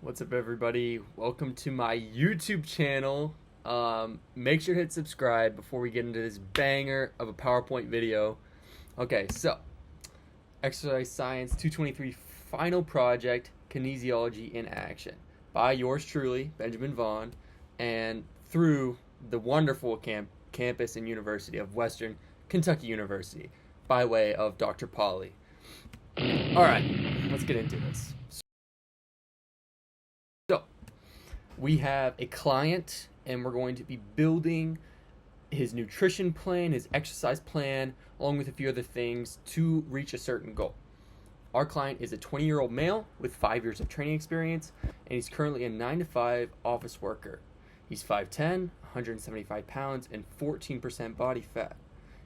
What's up, everybody? Welcome to my YouTube channel. Make sure to hit subscribe before we get into this banger of a PowerPoint video. Okay, so Exercise Science 223 Final Project, Kinesiology in Action by yours truly, Benjamin Vaughn, and through the wonderful campus and University of Western Kentucky University by way of Dr. Polly. Alright, let's get into this. So, we have a client and we're going to be building his nutrition plan, his exercise plan, along with a few other things to reach a certain goal. Our client is a 20-year-old male with 5 years of training experience, and he's currently a 9-to-5 office worker. He's 5'10", 175 pounds, and 14% body fat.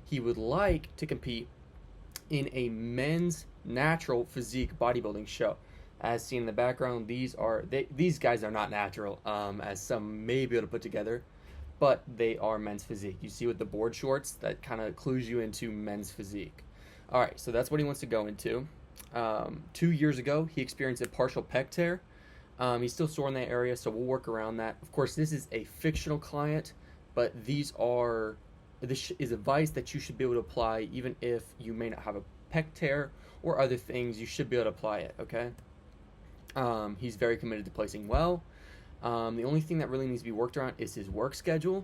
He would like to compete in a men's natural physique bodybuilding show. As seen in the background, these guys are not natural, as some may be able to put together, but they are men's physique. You see with the board shorts, that kind of clues you into men's physique. All right, so that's what he wants to go into. 2 years ago, he experienced a partial pec tear. He's still sore in that area, so we'll work around that. Of course, this is a fictional client, but this is advice that you should be able to apply even if you may not have a pec tear or other things. You should be able to apply it, okay? He's very committed to placing well. The only thing that really needs to be worked around is his work schedule,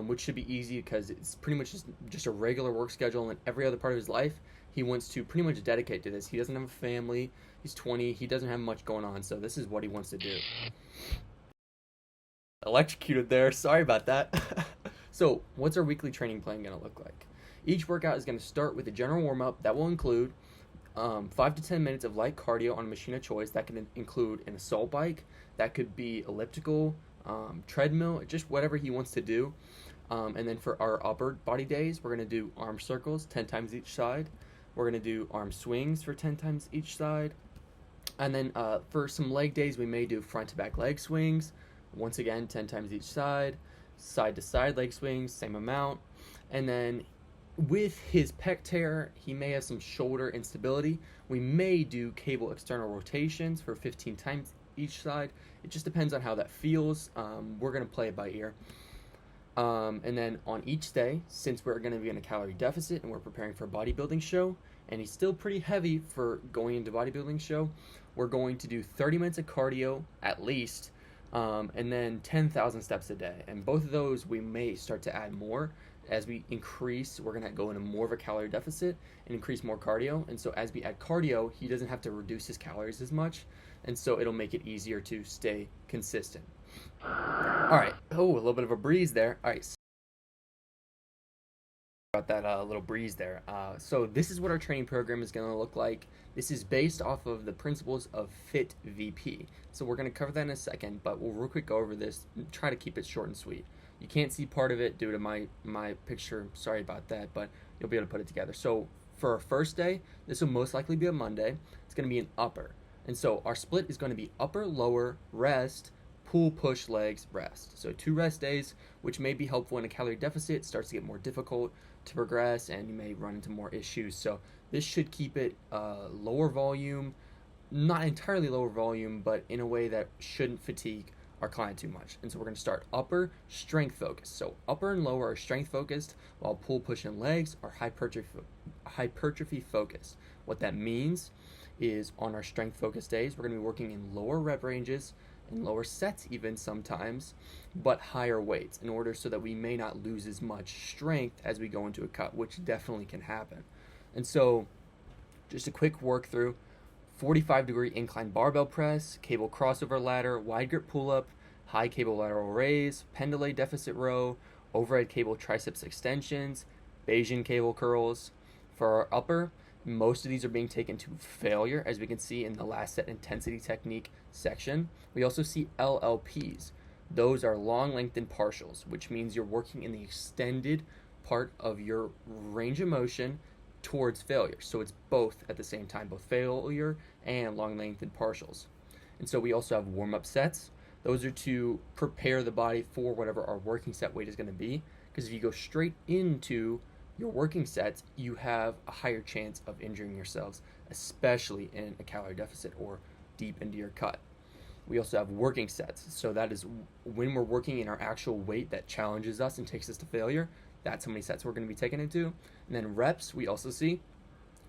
which should be easy because it's pretty much just a regular work schedule, and every other part of his life he wants to pretty much dedicate to this. He doesn't have a family. He's 20. He doesn't have much going on, so this is what he wants to do. Electrocuted there. Sorry about that. So, what's our weekly training plan going to look like? Each workout is going to start with a general warm-up that will include 5 to 10 minutes of light cardio on a machine of choice. That can include an assault bike, that could be elliptical, treadmill, just whatever he wants to do. And then for our upper body days, we're going to do arm circles 10 times each side. We're going to do arm swings for 10 times each side. And then for some leg days, we may do front to back leg swings, once again 10 times each side to side leg swings, same amount. And then with his pec tear, he may have some shoulder instability. We may do cable external rotations for 15 times each side. It just depends on how that feels. We're going to play it by ear. And then on each day, since we're going to be in a calorie deficit and we're preparing for a bodybuilding show, and he's still pretty heavy for going into bodybuilding show, we're going to do 30 minutes of cardio at least, and then 10,000 steps a day. And both of those we may start to add more. As we increase, we're going to go into more of a calorie deficit and increase more cardio. And so as we add cardio, he doesn't have to reduce his calories as much. And so it'll make it easier to stay consistent. All right. Oh, a little bit of a breeze there. All right. About that little breeze there. So this is what our training program is going to look like. This is based off of the principles of Fit VP. So we're going to cover that in a second, but we'll real quick go over this and try to keep it short and sweet. You can't see part of it due to my picture. Sorry about that, but you'll be able to put it together. So for our first day, this will most likely be a Monday. It's going to be an upper. And so our split is going to be upper, lower, rest, pull, push, legs, rest. So 2 rest days, which may be helpful in a calorie deficit. It starts to get more difficult to progress and you may run into more issues. So this should keep it lower volume, not entirely lower volume, but in a way that shouldn't fatigue our client too much. And so we're going to start upper, strength focused. So upper and lower are strength focused, while pull, push, and legs are hypertrophy focused. What that means is on our strength focused days, we're going to be working in lower rep ranges and lower sets even sometimes, but higher weights in order so that we may not lose as much strength as we go into a cut, which definitely can happen. And so just a quick work through: 45-degree incline barbell press, cable crossover ladder, wide grip pull-up, high cable lateral raise, pendulum deficit row, overhead cable triceps extensions, Bayesian cable curls. For our upper, most of these are being taken to failure, as we can see in the last set intensity technique section. We also see LLPs. Those are long lengthened partials, which means you're working in the extended part of your range of motion towards failure. So it's both at the same time, both failure and long lengthened partials. And so we also have warm-up sets. Those are to prepare the body for whatever our working set weight is going to be, because if you go straight into your working sets, you have a higher chance of injuring yourselves, especially in a calorie deficit or deep into your cut. We also have working sets. So that is when we're working in our actual weight that challenges us and takes us to failure. That's how many sets we're going to be taking it to. And then reps, we also see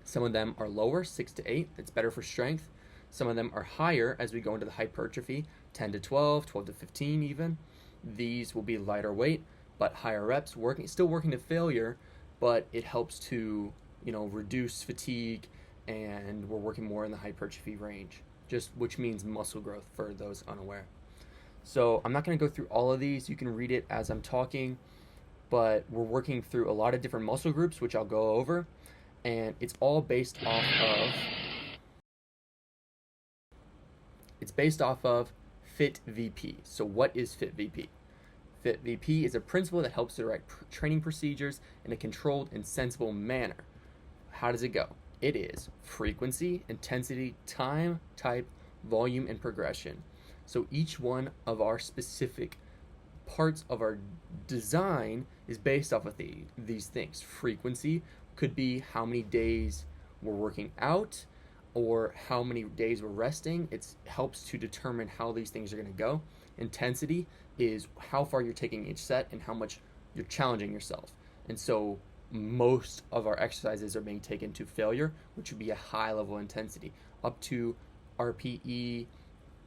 some of them are lower, 6 to 8. That's better for strength. Some of them are higher as we go into the hypertrophy, 10 to 12, 12 to 15 even. These will be lighter weight, but higher reps, still working to failure, but it helps to, reduce fatigue, and we're working more in the hypertrophy range, which means muscle growth for those unaware. So I'm not going to go through all of these. You can read it as I'm talking, but we're working through a lot of different muscle groups, which I'll go over, and it's all based off of Fit VP. So what is Fit VP? Fit VP is a principle that helps to direct training procedures in a controlled and sensible manner. How does it go? It is frequency, intensity, time, type, volume, and progression. So each one of our specific parts of our design is based off of these things. Frequency could be how many days we're working out or how many days we're resting. It helps to determine how these things are going to go. Intensity is how far you're taking each set and how much you're challenging yourself. And so most of our exercises are being taken to failure, which would be a high level intensity, up to RPE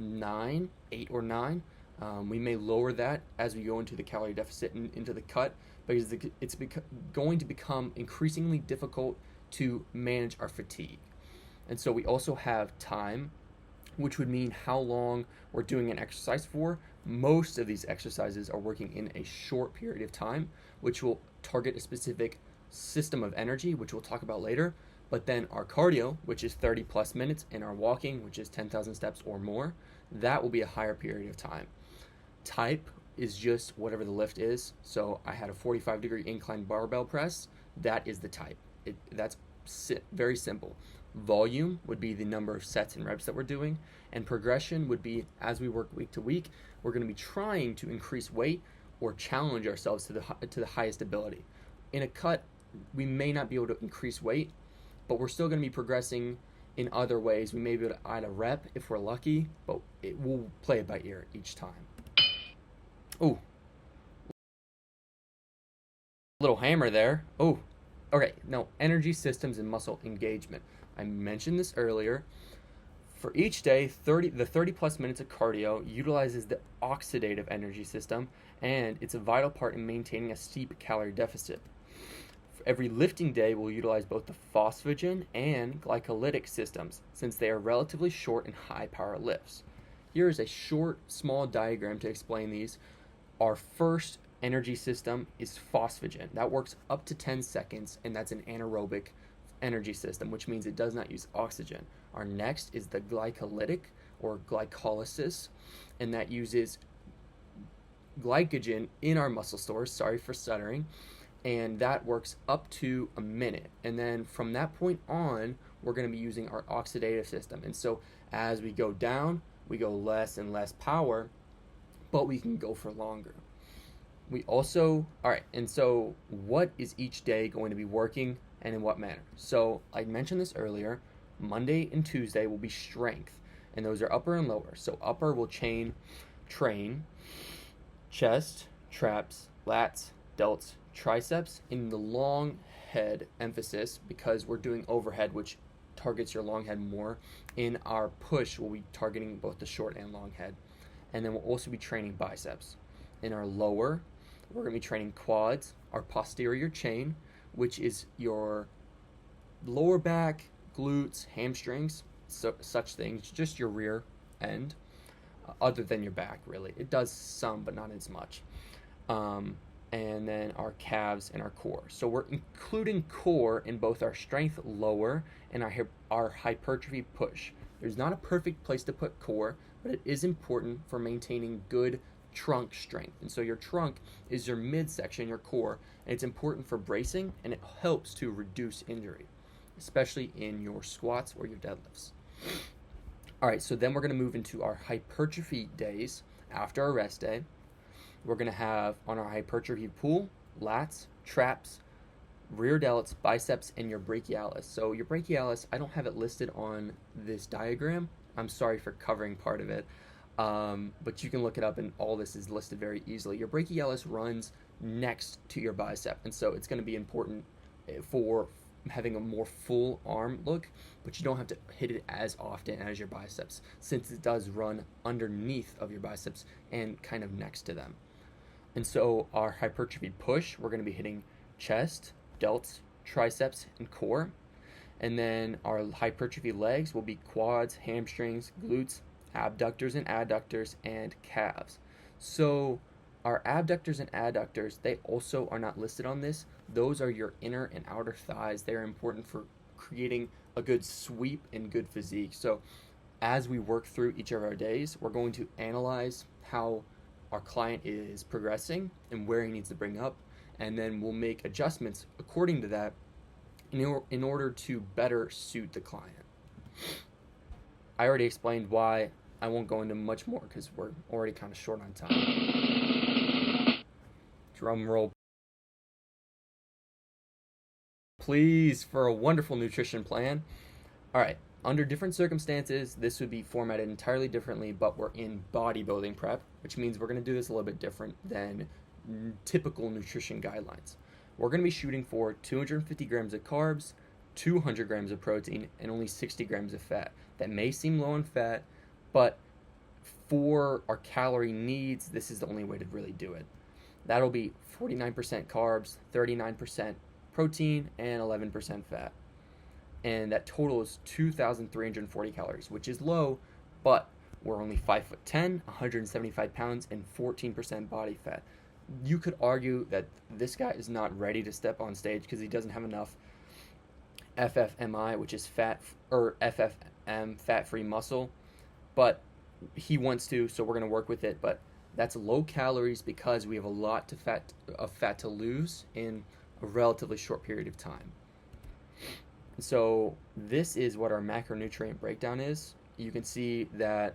8 or 9. We may lower that as we go into the calorie deficit and into the cut, because it's going to become increasingly difficult to manage our fatigue. And so we also have time, which would mean how long we're doing an exercise for. Most of these exercises are working in a short period of time, which will target a specific system of energy, which we'll talk about later. But then our cardio, which is 30 plus minutes, and our walking, which is 10,000 steps or more, that will be a higher period of time. Type is just whatever the lift is. So I had a 45-degree incline barbell press. That is the type. That's very simple. Volume would be the number of sets and reps that we're doing, and progression would be as we work week to week, we're going to be trying to increase weight or challenge ourselves to the highest ability. In a cut, we may not be able to increase weight, but we're still going to be progressing in other ways. We may be able to add a rep if we're lucky, but we'll play it by ear each time. Oh, little hammer there. Oh, okay. No, energy systems and muscle engagement. I mentioned this earlier. For each day, the 30 plus minutes of cardio utilizes the oxidative energy system, and it's a vital part in maintaining a steep calorie deficit. For every lifting day, we'll utilize both the phosphagen and glycolytic systems, since they are relatively short and high power lifts. Here is a short, small diagram to explain these. Our first energy system is phosphagen. That works up to 10 seconds, and that's an anaerobic energy system, which means it does not use oxygen. Our next is the glycolytic or glycolysis, and that uses glycogen in our muscle stores, sorry for stuttering, and that works up to a minute. And then from that point on, we're going to be using our oxidative system. And so as we go down, we go less and less power, but we can go for longer. And so what is each day going to be working and in what manner? So I mentioned this earlier, Monday and Tuesday will be strength, and those are upper and lower. So upper will train chest, traps, lats, delts, triceps in the long head emphasis, because we're doing overhead, which targets your long head more. In our push, we'll be targeting both the short and long head. And then we'll also be training biceps. In our lower, we're going to be training quads, our posterior chain, which is your lower back, glutes, hamstrings, such things, just your rear end, other than your back, really. It does some, but not as much. And then our calves and our core. So we're including core in both our strength lower and our hypertrophy push. There's not a perfect place to put core, but it is important for maintaining good trunk strength. And so your trunk is your midsection, your core, and it's important for bracing, and it helps to reduce injury, especially in your squats or your deadlifts. All right, so then we're going to move into our hypertrophy days after our rest day. We're going to have on our hypertrophy pool, lats, traps, rear delts, biceps, and your brachialis. So your brachialis, I don't have it listed on this diagram. I'm sorry for covering part of it. But you can look it up, and all this is listed very easily. Your brachialis runs next to your bicep, and so it's going to be important for having a more full arm look, but you don't have to hit it as often as your biceps, since it does run underneath of your biceps and kind of next to them. And so our hypertrophy push, we're going to be hitting chest, delts, triceps, and core. And then our hypertrophy legs will be quads, hamstrings, glutes, abductors and adductors, and calves. So our abductors and adductors, they also are not listed on this. Those are your inner and outer thighs. They're important for creating a good sweep and good physique. So as we work through each of our days, we're going to analyze how our client is progressing and where he needs to bring up, and then we'll make adjustments according to that in order to better suit the client. I already explained why. I won't go into much more because we're already kind of short on time. Drum roll, please, for a wonderful nutrition plan. All right, under different circumstances, this would be formatted entirely differently, but we're in bodybuilding prep, which means we're going to do this a little bit different than typical nutrition guidelines. We're going to be shooting for 250 grams of carbs, 200 grams of protein, and only 60 grams of fat. That may seem low in fat, but for our calorie needs, this is the only way to really do it. That'll be 49% carbs, 39% protein, and 11% fat. And that total is 2,340 calories, which is low, but we're only 5'10", 175 pounds, and 14% body fat. You could argue that this guy is not ready to step on stage because he doesn't have enough FFMI, which is FFM, fat-free muscle, but he wants to, so we're going to work with it. But that's low calories because we have a lot of fat to lose in a relatively short period of time. So this is what our macronutrient breakdown is. You can see that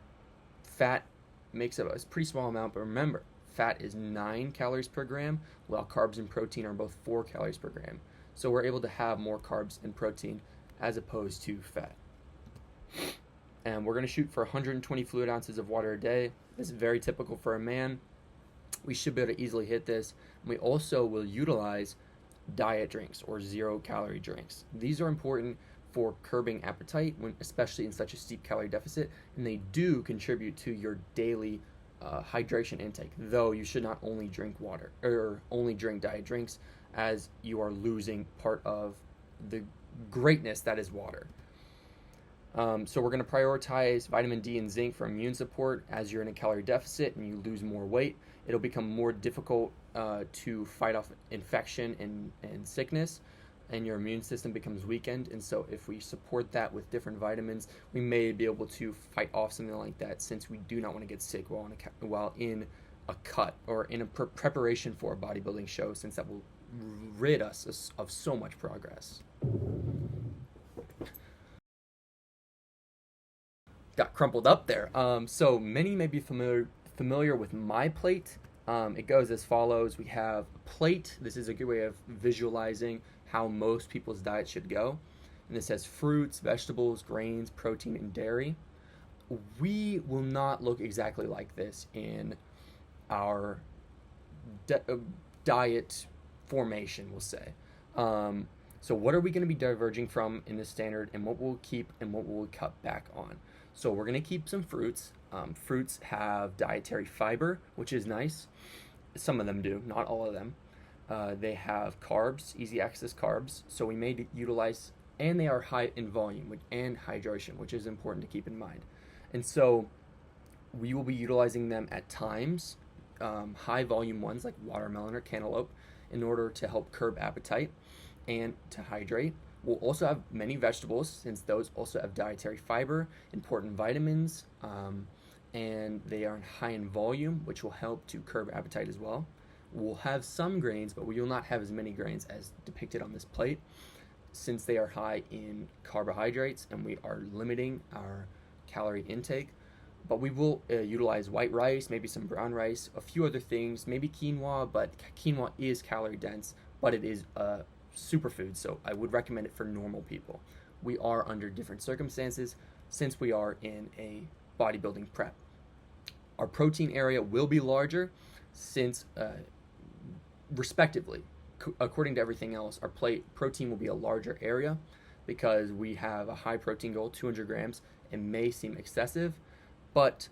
fat makes up a pretty small amount, but remember, fat is 9 calories per gram, while carbs and protein are both 4 calories per gram. So we're able to have more carbs and protein as opposed to fat. And we're going to shoot for 120 fluid ounces of water a day. This is very typical for a man. We should be able to easily hit this. We also will utilize diet drinks or 0-calorie drinks. These are important for curbing appetite, especially in such a steep calorie deficit, and they do contribute to your daily hydration intake, though you should not only drink water or only drink diet drinks, as you are losing part of the greatness that is water. So we're going to prioritize vitamin D and zinc for immune support. As you're in a calorie deficit and you lose more weight, it'll become more difficult to fight off infection and sickness, and your immune system becomes weakened. And so if we support that with different vitamins, we may be able to fight off something like that, since we do not want to get sick while in a cut or in a preparation for a bodybuilding show, since that will rid us of so much progress. Got crumpled up there. So many may be familiar with my plate. It goes as follows. We have a plate. This is a good way of visualizing how most people's diet should go. And this has fruits, vegetables, grains, protein, and dairy. We will not look exactly like this in our diet formation, we'll say. So what are we going to be diverging from in the standard, and what we'll keep and what we'll cut back on? So we're going to keep some fruits. Fruits have dietary fiber, which is nice. Some of them do, not all of them. They have carbs, easy access carbs, so we may utilize, and they are high in volume and hydration, which is important to keep in mind. And so we will be utilizing them at times, high volume ones like watermelon or cantaloupe, in order to help curb appetite and to hydrate. We'll also have many vegetables, since those also have dietary fiber, important vitamins, and they are high in volume, which will help to curb appetite as well. We'll have some grains, but we will not have as many grains as depicted on this plate, since they are high in carbohydrates and we are limiting our calorie intake. But we will utilize white rice, maybe some brown rice, a few other things, maybe quinoa, but quinoa is calorie dense, but it is a superfood, so I would recommend it for normal people. We are under different circumstances since we are in a bodybuilding prep. Our protein area will be larger since, respectively, according to everything else, our protein will be a larger area because we have a high protein goal, 200 grams. It may seem excessive, but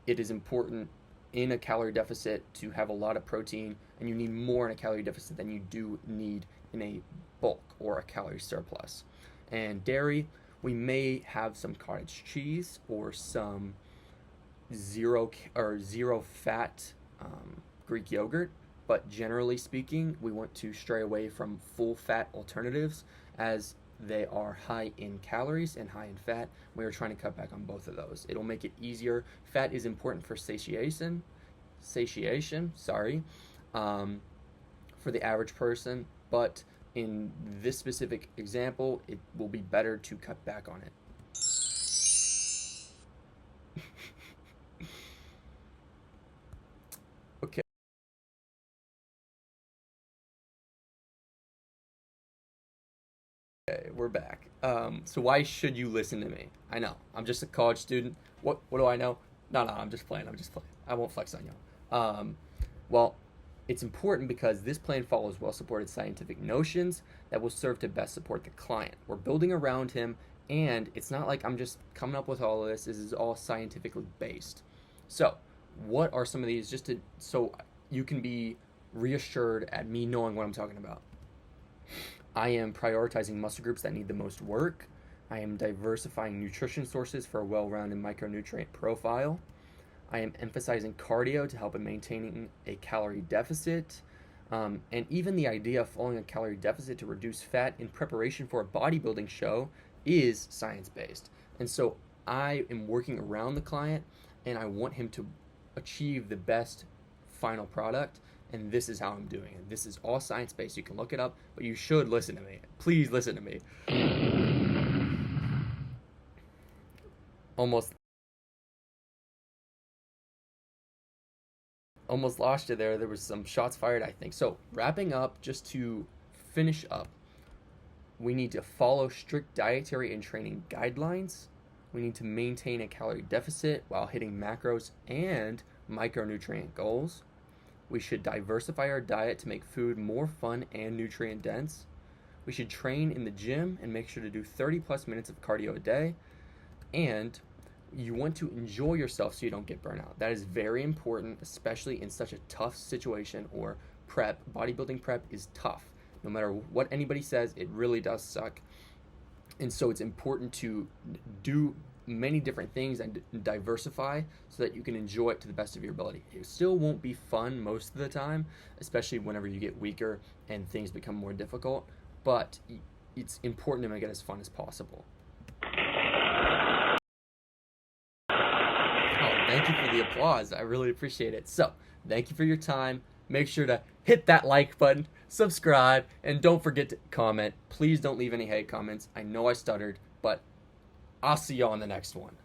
it is important in a calorie deficit to have a lot of protein, and you need more in a calorie deficit than you do need in a bulk or a calorie surplus. And dairy, we may have some cottage cheese or some zero fat Greek yogurt, but generally speaking, we want to stray away from full fat alternatives as they are high in calories and high in fat. We are trying to cut back on both of those. It'll make it easier. Fat is important for satiation, for the average person, but in this specific example, it will be better to cut back on it. Okay. Okay, we're back. So why should you listen to me? I know, I'm just a college student. What do I know? No, I'm just playing. I won't flex on you. Well, it's important because this plan follows well-supported scientific notions that will serve to best support the client. We're building around him, and it's not like I'm just coming up with all of this. This is all scientifically based. So, what are some of these, so you can be reassured at me knowing what I'm talking about? I am prioritizing muscle groups that need the most work. I am diversifying nutrition sources for a well-rounded micronutrient profile. I am emphasizing cardio to help in maintaining a calorie deficit. And even the idea of following a calorie deficit to reduce fat in preparation for a bodybuilding show is science-based. And so I am working around the client, and I want him to achieve the best final product. And this is how I'm doing it. This is all science-based. You can look it up, but you should listen to me. Please listen to me. Almost lost you there. There was some shots fired, I think. So wrapping up, just to finish up, we need to follow strict dietary and training guidelines. We need to maintain a calorie deficit while hitting macros and micronutrient goals. We should diversify our diet to make food more fun and nutrient dense. We should train in the gym and make sure to do 30 plus minutes of cardio a day. And you want to enjoy yourself so you don't get burnout. That is very important, especially in such a tough situation or prep. Bodybuilding prep is tough. No matter what anybody says, it really does suck. And so it's important to do many different things and diversify so that you can enjoy it to the best of your ability. It still won't be fun most of the time, especially whenever you get weaker and things become more difficult, but it's important to make it as fun as possible. Thank you for the applause. I really appreciate it. So, thank you for your time. Make sure to hit that like button, subscribe, and don't forget to comment. Please don't leave any hate comments. I know I stuttered, but I'll see you on the next one.